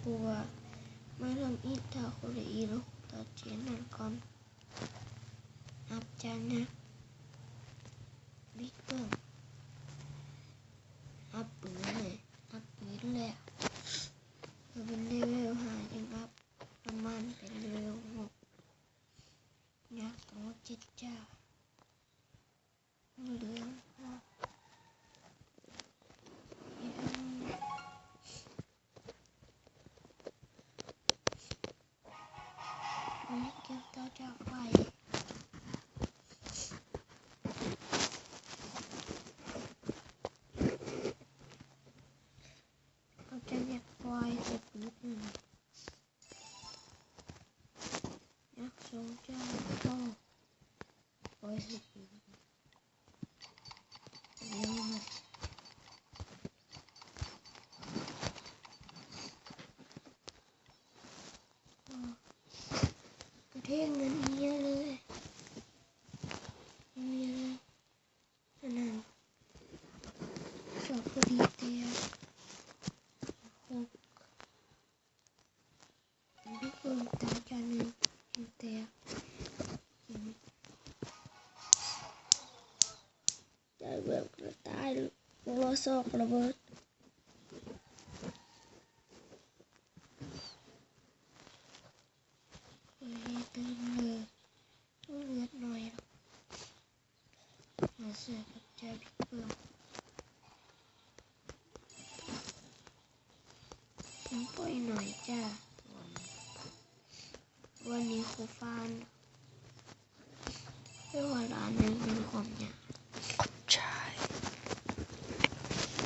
รูว่าไม่ทำอีกถ้าคนละอีลูกต่อเจนนั่นก่อนอัพจานนะบิ๊กเบิ้มอัพปืนเลยอัพปืนแหละเราเป็นเลเวล5ยังอัพประมาณเป็นเลเวล6อยากโต7จ้าเหลืองเก็บต่อจากไฟเราจะแยกไฟใส่ปืนหนึ่งยักษ์โซจ้าก็ไฟใส่ปืนเร็วเลยกระเทงเงินเยอะเลยมีอะไรนั่นสอบพอดีเตีย6บิ๊กเบิ้มตายจานหนึ่งเตียได้เบิ้มกระตายโลซอกระเบิดเติมเลยต้องเลือดหน่อยมาเสือกับเจ้าบิ๊กเบิ้มต้องปล่อยหน่อยจ้าวันนี้ครูฟานไม่ว่าร้านนึงเป็นความยาก